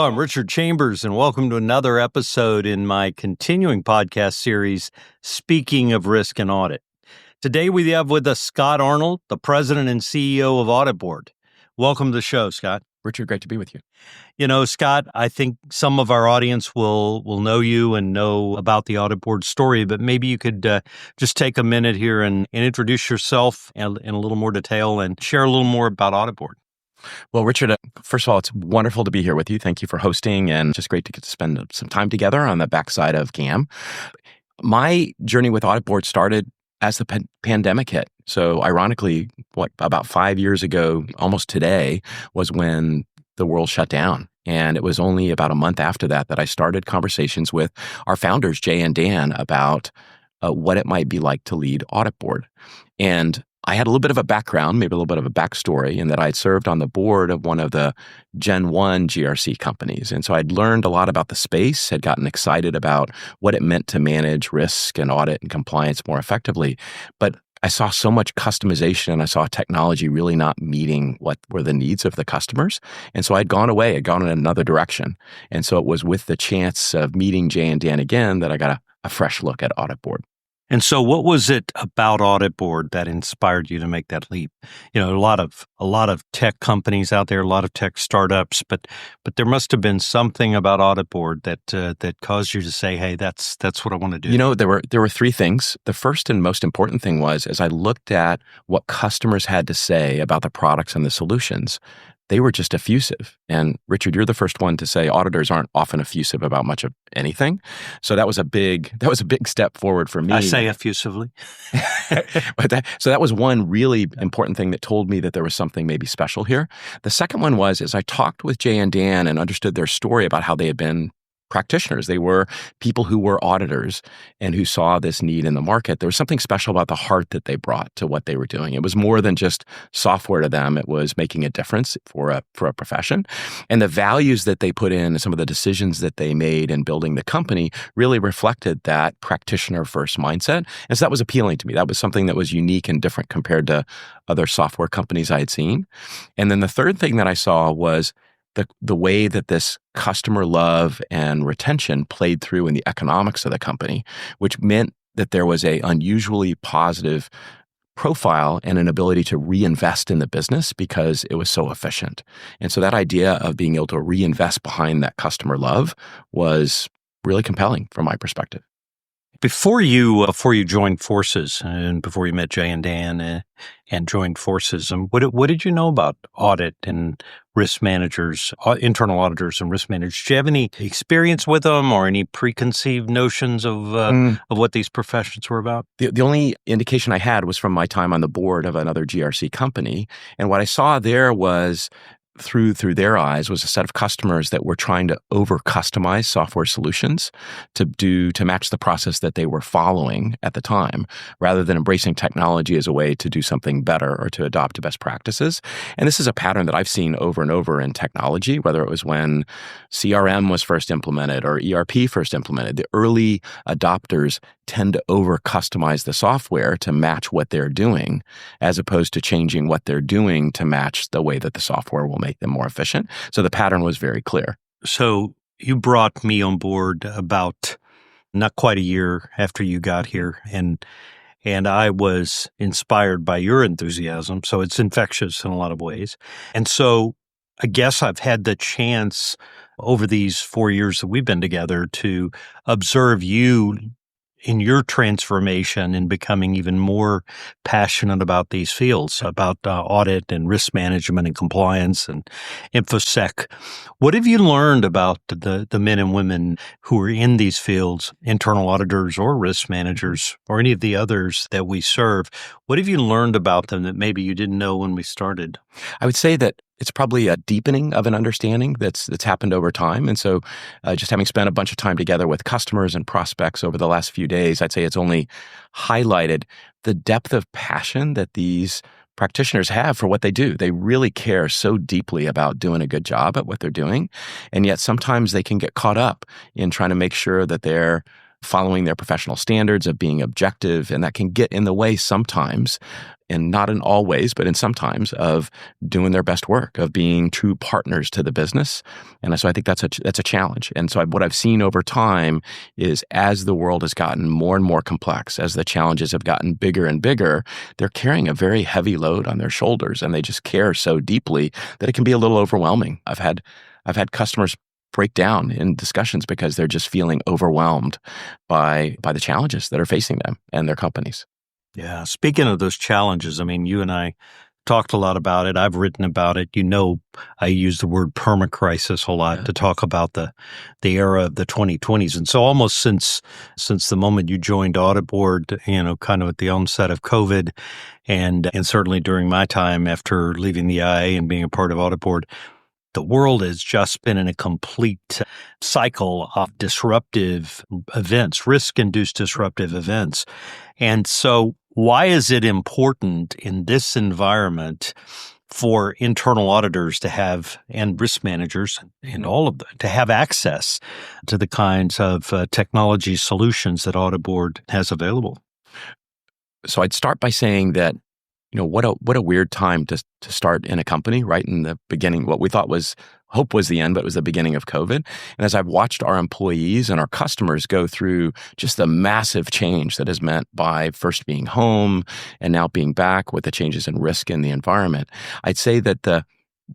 Hello, I'm Richard Chambers, and welcome to another episode in my continuing podcast series, Speaking of Risk and Audit. Today we have with us Scott Arnold, the President and CEO of AuditBoard. Welcome to the show, Scott. Richard, great to be with you. You know, Scott, I think some of our audience will know you and know about the AuditBoard story, but maybe you could just take a minute here and introduce yourself in a little more detail and share a little more about AuditBoard. Well, Richard, first of all, it's wonderful to be here with you. Thank you for hosting, and just great to get to spend some time together on the backside of GAM. My journey with AuditBoard started as the pandemic hit. So ironically, about 5 years ago, almost today, was when the world shut down. And it was only about a month after that I started conversations with our founders, Jay and Dan, about what it might be like to lead AuditBoard. And I had a little bit of a background, maybe a little bit of a backstory, in that I'd served on the board of one of the Gen 1 GRC companies. And so I'd learned a lot about the space, had gotten excited about what it meant to manage risk and audit and compliance more effectively. But I saw so much customization and I saw technology really not meeting what were the needs of the customers. And so I'd gone away, I'd gone in another direction. And so it was with the chance of meeting Jay and Dan again that I got a fresh look at AuditBoard. And so what was it about AuditBoard that inspired you to make that leap? You know, a lot of tech companies out there, a lot of tech startups, but there must have been something about AuditBoard that caused you to say, hey, that's what I want to do. You know, there were three things. The first and most important thing was, as I looked at what customers had to say about the products and the solutions, they were just effusive. And Richard, you're the first one to say auditors aren't often effusive about much of anything. So that was a big step forward for me. I say effusively. So that was one really important thing that told me that there was something maybe special here. The second one was, as I talked with Jay and Dan and understood their story about how they had been practitioners. They were people who were auditors and who saw this need in the market. There was something special about the heart that they brought to what they were doing. It was more than just software to them. It was making a difference for a profession. And the values that they put in and some of the decisions that they made in building the company really reflected that practitioner-first mindset. And so that was appealing to me. That was something that was unique and different compared to other software companies I had seen. And then the third thing that I saw was the way that this customer love and retention played through in the economics of the company, which meant that there was a unusually positive profile and an ability to reinvest in the business because it was so efficient. And so that idea of being able to reinvest behind that customer love was really compelling from my perspective. Before you joined forces and before you met Jay and Dan and joined forces, what did you know about audit and risk managers, internal auditors and risk managers? Do you have any experience with them or any preconceived notions of what these professions were about? The only indication I had was from my time on the board of another GRC company. And what I saw there was, through their eyes, was a set of customers that were trying to over-customize software solutions to match the process that they were following at the time, rather than embracing technology as a way to do something better or to adopt best practices. And this is a pattern that I've seen over and over in technology, whether it was when CRM was first implemented or ERP first implemented. The early adopters tend to over-customize the software to match what they're doing, as opposed to changing what they're doing to match the way that the software will make them more efficient. So the pattern was very clear. So you brought me on board about not quite a year after you got here, and I was inspired by your enthusiasm. So it's infectious in a lot of ways. And so I guess I've had the chance over these 4 years that we've been together to observe you in your transformation and becoming even more passionate about these fields, about audit and risk management and compliance and InfoSec. What have you learned about the men and women who are in these fields, internal auditors or risk managers or any of the others that we serve? What have you learned about them that maybe you didn't know when we started? I would say that it's probably a deepening of an understanding that's happened over time. And so just having spent a bunch of time together with customers and prospects over the last few days, I'd say it's only highlighted the depth of passion that these practitioners have for what they do. They really care so deeply about doing a good job at what they're doing. And yet sometimes they can get caught up in trying to make sure that they're following their professional standards, of being objective, and that can get in the way sometimes, and not in all ways, but in sometimes, of doing their best work, of being true partners to the business. And so I think that's a challenge. And so what I've seen over time is, as the world has gotten more and more complex, as the challenges have gotten bigger and bigger, they're carrying a very heavy load on their shoulders, and they just care so deeply that it can be a little overwhelming. I've had customers break down in discussions because they're just feeling overwhelmed by the challenges that are facing them and their companies. Yeah. Speaking of those challenges, I mean, you and I talked a lot about it. I've written about it. I use the word permacrisis a lot to talk about the era of the 2020s. And so almost since the moment you joined AuditBoard, kind of at the onset of COVID, and certainly during my time after leaving the IA and being a part of AuditBoard, the world has just been in a complete cycle of disruptive events, risk-induced disruptive events. And so why is it important in this environment for internal auditors to have, and risk managers and all of them, to have access to the kinds of technology solutions that AuditBoard has available? So I'd start by saying that, what a weird time to start in a company, right in the beginning. What we thought was hope was the end, but it was the beginning of COVID. And as I've watched our employees and our customers go through just the massive change that is meant by first being home and now being back with the changes in risk in the environment, I'd say that the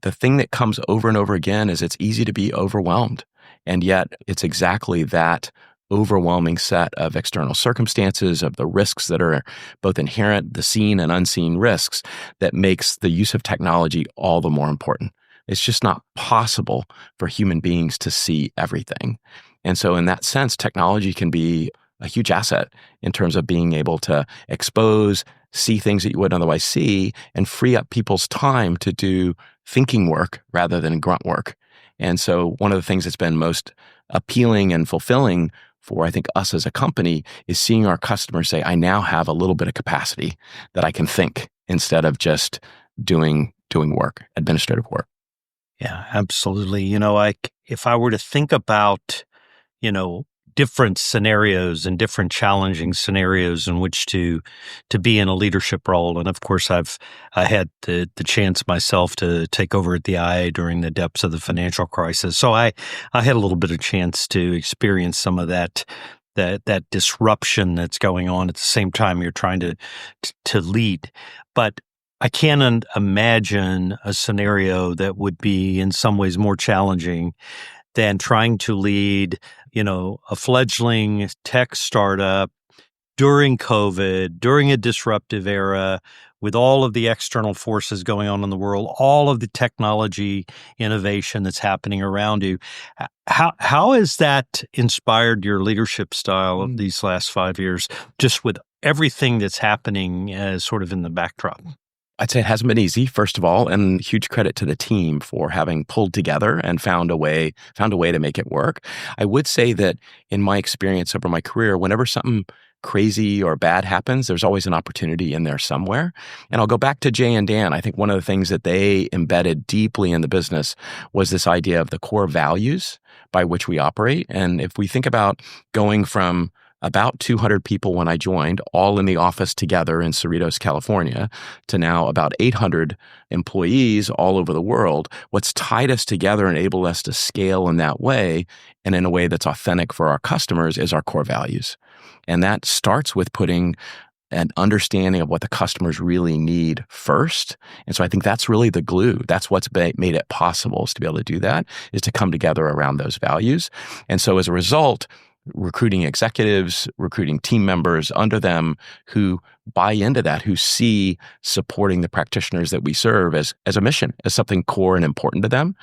thing that comes over and over again is it's easy to be overwhelmed. And yet it's exactly that overwhelming set of external circumstances, of the risks that are both inherent, the seen and unseen risks, that makes the use of technology all the more important. It's just not possible for human beings to see everything. And so in that sense, technology can be a huge asset in terms of being able to expose, see things that you wouldn't otherwise see, and free up people's time to do thinking work rather than grunt work. And so one of the things that's been most appealing and fulfilling for, I think, us as a company is seeing our customers say, I now have a little bit of capacity that I can think instead of just doing work, administrative work. Yeah, absolutely. If I were to think about, different scenarios and different challenging scenarios in which to be in a leadership role, and of course, I had the chance myself to take over at the IA during the depths of the financial crisis, so I had a little bit of chance to experience some of that disruption that's going on at the same time you're trying to lead, but I can't imagine a scenario that would be in some ways more challenging than trying to lead, a fledgling tech startup during COVID, during a disruptive era, with all of the external forces going on in the world, all of the technology innovation that's happening around you. How has that inspired your leadership style of these last 5 years, just with everything that's happening as sort of in the backdrop? I'd say it hasn't been easy, first of all, and huge credit to the team for having pulled together and found a way to make it work. I would say that in my experience over my career, whenever something crazy or bad happens, there's always an opportunity in there somewhere. And I'll go back to Jay and Dan. I think one of the things that they embedded deeply in the business was this idea of the core values by which we operate. And if we think about going from about 200 people when I joined, all in the office together in Cerritos, California, to now about 800 employees all over the world, what's tied us together and enabled us to scale in that way and in a way that's authentic for our customers is our core values. And that starts with putting an understanding of what the customers really need first. And so I think that's really the glue. That's what's made it possible, is to be able to do that, is to come together around those values. And so as a result, recruiting executives, recruiting team members under them who buy into that, who see supporting the practitioners that we serve as a mission, as something core and important to them,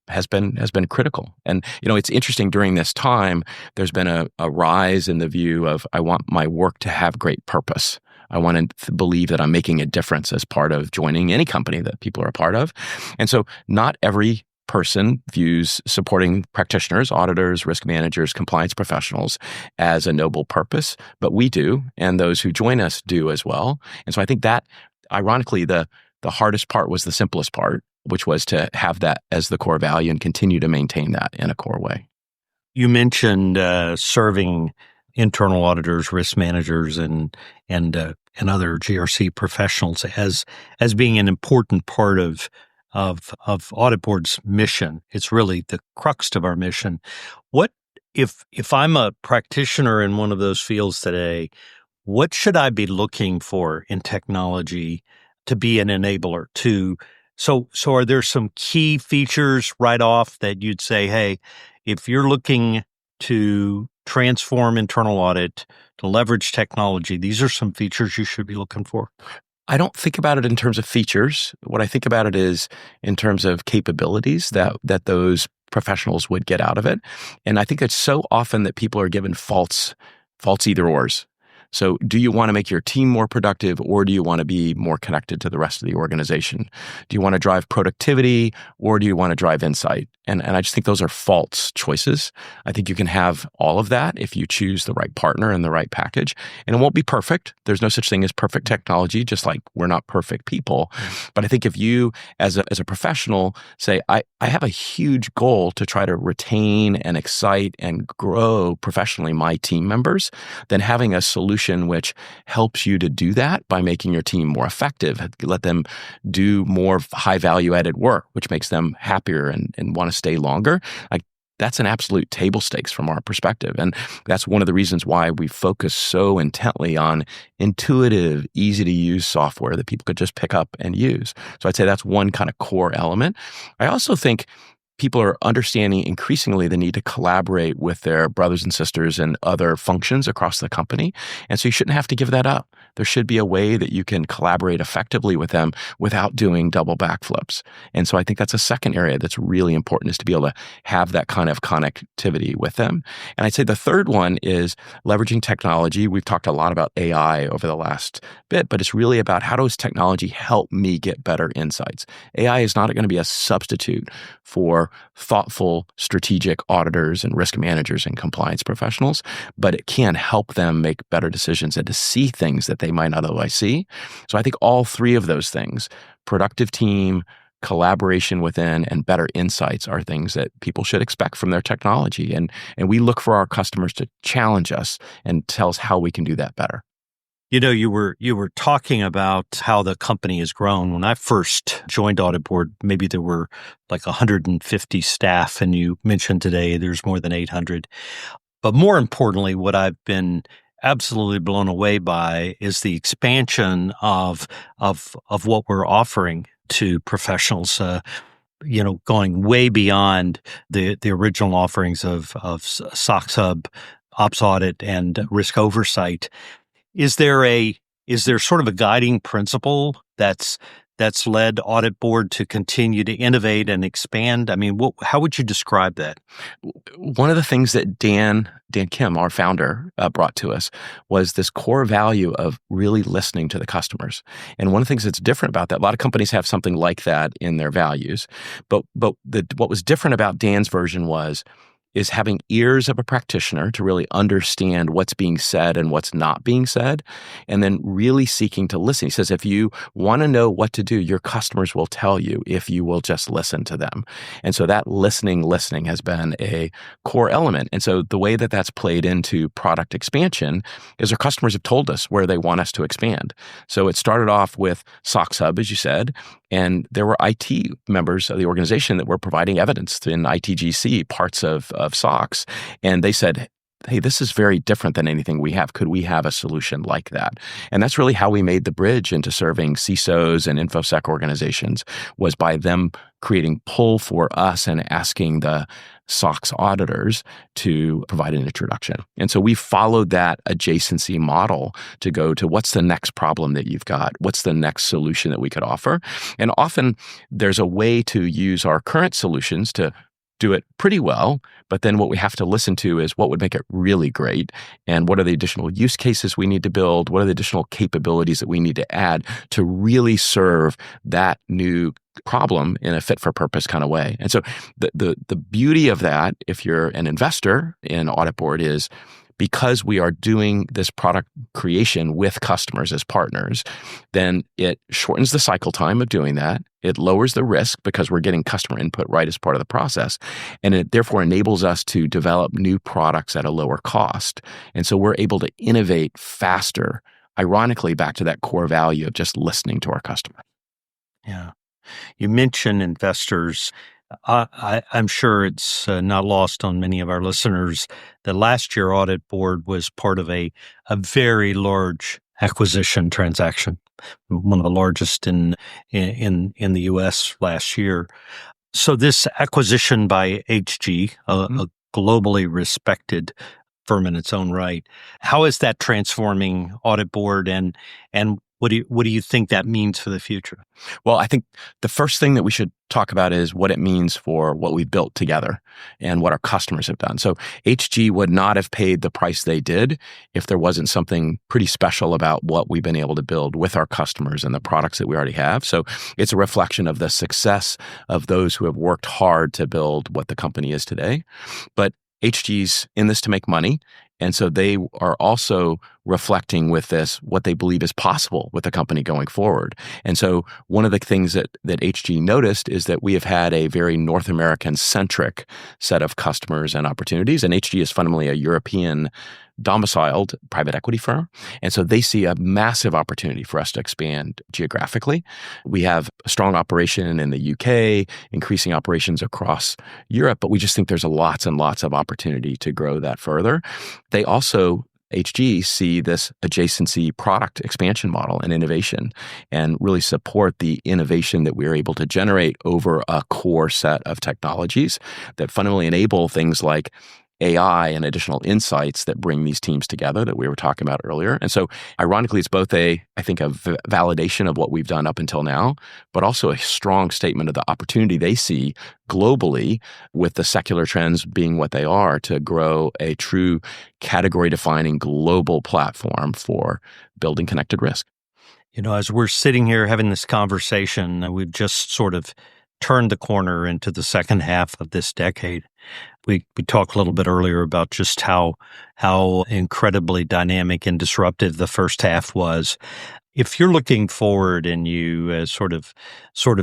has been critical. And it's interesting, during this time, there's been a rise in the view of, I want my work to have great purpose. I want to believe that I'm making a difference as part of joining any company that people are a part of. And so not every person views supporting practitioners, auditors, risk managers, compliance professionals as a noble purpose, but we do, and those who join us do as well. And so I think that, ironically, the hardest part was the simplest part, which was to have that as the core value and continue to maintain that in a core way. You mentioned serving internal auditors, risk managers, and other GRC professionals as being an important part of AuditBoard's mission. It's really the crux of our mission. What if I'm a practitioner in one of those fields today? What should I be looking for in technology to be an enabler to? So are there some key features right off that you'd say, hey, if you're looking to transform internal audit, to leverage technology, these are some features you should be looking for? I don't think about it in terms of features. What I think about it is in terms of capabilities that those professionals would get out of it. And I think it's so often that people are given false either-ors. So do you want to make your team more productive, or do you want to be more connected to the rest of the organization? Do you want to drive productivity, or do you want to drive insight? And I just think those are false choices. I think you can have all of that if you choose the right partner and the right package. And it won't be perfect. There's no such thing as perfect technology, just like we're not perfect people. But I think if you, as a professional, say, I have a huge goal to try to retain and excite and grow professionally my team members, then having a solution which helps you to do that by making your team more effective, let them do more high value added work, which makes them happier and want to stay longer. Like, that's an absolute table stakes from our perspective. And that's one of the reasons why we focus so intently on intuitive, easy to use software that people could just pick up and use. So I'd say that's one kind of core element. I also think people are understanding increasingly the need to collaborate with their brothers and sisters and other functions across the company. And so you shouldn't have to give that up. There should be a way that you can collaborate effectively with them without doing double backflips. And so I think that's a second area that's really important, is to be able to have that kind of connectivity with them. And I'd say the third one is leveraging technology. We've talked a lot about AI over the last bit, but it's really about how does technology help me get better insights? AI is not going to be a substitute for thoughtful, strategic auditors and risk managers and compliance professionals, but it can help them make better decisions and to see things that they might not otherwise see. So I think all three of those things, productive team, collaboration within, and better insights, are things that people should expect from their technology. And we look for our customers to challenge us and tell us how we can do that better. You know, you were talking about how the company has grown. When I first joined AuditBoard, maybe there were like 150 staff, and you mentioned today there's more than 800. But more importantly, what I've been absolutely blown away by is the expansion of what we're offering to professionals. Going way beyond the original offerings of SOX Hub, Ops Audit, and Risk Oversight. Is there sort of a guiding principle that's led AuditBoard to continue to innovate and expand? I mean, how would you describe that? One of the things that Dan Kim, our founder, brought to us was this core value of really listening to the customers. And one of the things that's different about that, a lot of companies have something like that in their values, but what was different about Dan's version is having ears of a practitioner to really understand what's being said and what's not being said, and then really seeking to listen. He says, if you want to know what to do, your customers will tell you if you will just listen to them. And so that listening has been a core element. And so the way that that's played into product expansion is our customers have told us where they want us to expand. So it started off with SOX Hub, as you said, and there were IT members of the organization that were providing evidence in ITGC parts of SOX. And they said, hey, this is very different than anything we have. Could we have a solution like that? And that's really how we made the bridge into serving CISOs and InfoSec organizations, was by them creating pull for us and asking the SOX auditors to provide an introduction. And so we followed that adjacency model to go to what's the next problem that you've got? What's the next solution that we could offer? And often there's a way to use our current solutions to do it pretty well, but then what we have to listen to is what would make it really great, and what are the additional use cases we need to build, what are the additional capabilities that we need to add to really serve that new problem in a fit for purpose kind of way. And so the beauty of that, if you're an investor in AuditBoard, is because we are doing this product creation with customers as partners, then it shortens the cycle time of doing that. It lowers the risk because we're getting customer input right as part of the process. And it therefore enables us to develop new products at a lower cost. And so we're able to innovate faster, ironically, back to that core value of just listening to our customer. Yeah. You mentioned investors. I'm sure it's not lost on many of our listeners that last year AuditBoard was part of a very large acquisition transaction, one of the largest in the U.S. last year. So this acquisition by HG, a globally respected firm in its own right, how is that transforming AuditBoard, and what do you think that means for the future? Well, I think the first thing that we should talk about is what it means for what we've built together and what our customers have done. So HG would not have paid the price they did if there wasn't something pretty special about what we've been able to build with our customers and the products that we already have. So it's a reflection of the success of those who have worked hard to build what the company is today. But HG's in this to make money. And so they are also reflecting with this what they believe is possible with the company going forward. And so one of the things that HG noticed is that we have had a very North American-centric set of customers and opportunities. And HG is fundamentally a European domiciled private equity firm. And so they see a massive opportunity for us to expand geographically. We have a strong operation in the UK, increasing operations across Europe, but we just think there's lots and lots of opportunity to grow that further. They also, HG, see this adjacency product expansion model and innovation and really support the innovation that we're able to generate over a core set of technologies that fundamentally enable things like AI and additional insights that bring these teams together that we were talking about earlier. And so ironically, it's both I think, a validation of what we've done up until now, but also a strong statement of the opportunity they see globally with the secular trends being what they are to grow a true category-defining global platform for building connected risk. You know, as we're sitting here having this conversation, we've just sort of turned the corner into the second half of this decade. We talked a little bit earlier about just how incredibly dynamic and disruptive the first half was. If you're looking forward and you sort of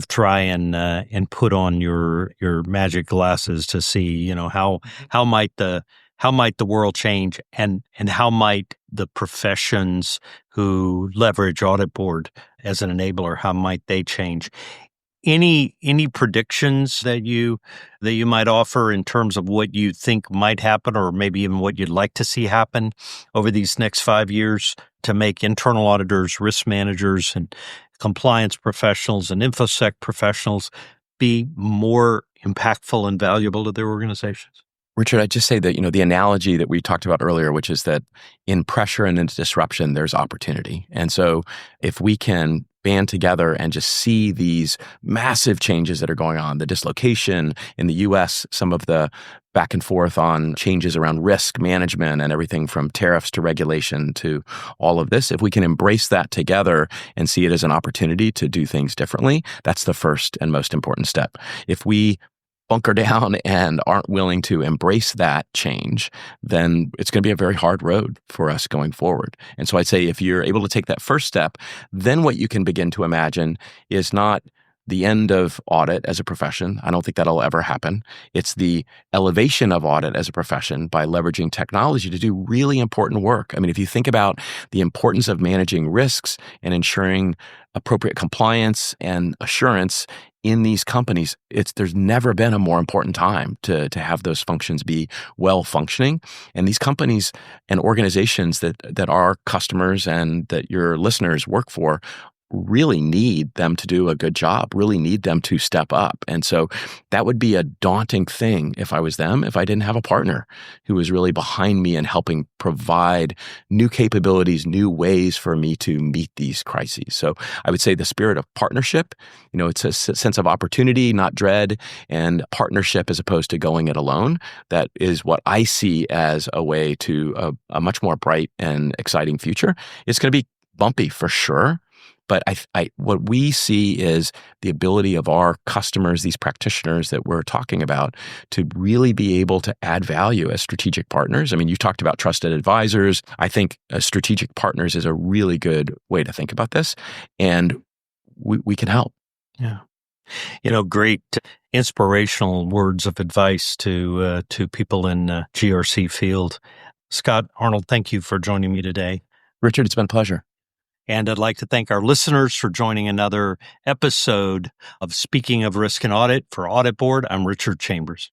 try and put on your magic glasses to see, you know, how might the world change, and how might the professions who leverage AuditBoard as an enabler, how might they change? Any predictions that you might offer in terms of what you think might happen, or maybe even what you'd like to see happen over these next 5 years to make internal auditors, risk managers, and compliance professionals and InfoSec professionals be more impactful and valuable to their organizations? Richard, I'd just say that, you know, the analogy that we talked about earlier, which is that in pressure and in disruption, there's opportunity. And so if we can band together and just see these massive changes that are going on, the dislocation in the US, some of the back and forth on changes around risk management and everything from tariffs to regulation to all of this, if we can embrace that together and see it as an opportunity to do things differently, that's the first and most important step. If we bunker down and aren't willing to embrace that change, then it's going to be a very hard road for us going forward. And so I'd say if you're able to take that first step, then what you can begin to imagine is not the end of audit as a profession. I don't think that'll ever happen. It's the elevation of audit as a profession by leveraging technology to do really important work. I mean, if you think about the importance of managing risks and ensuring appropriate compliance and assurance in these companies, there's never been a more important time to have those functions be well functioning. And these companies and organizations that our customers and that your listeners work for really need them to do a good job, really need them to step up. And so that would be a daunting thing if I was them, if I didn't have a partner who was really behind me and helping provide new capabilities, new ways for me to meet these crises. So I would say the spirit of partnership, you know, it's a sense of opportunity, not dread, and partnership as opposed to going it alone. That is what I see as a way to a much more bright and exciting future. It's going to be bumpy for sure, But what we see is the ability of our customers, these practitioners that we're talking about, to really be able to add value as strategic partners. I mean, you talked about trusted advisors. I think strategic partners is a really good way to think about this, and we can help. Yeah. Great inspirational words of advice to people in GRC field. Scott Arnold, thank you for joining me today. Richard, it's been a pleasure. And I'd like to thank our listeners for joining another episode of Speaking of Risk and Audit for AuditBoard. I'm Richard Chambers.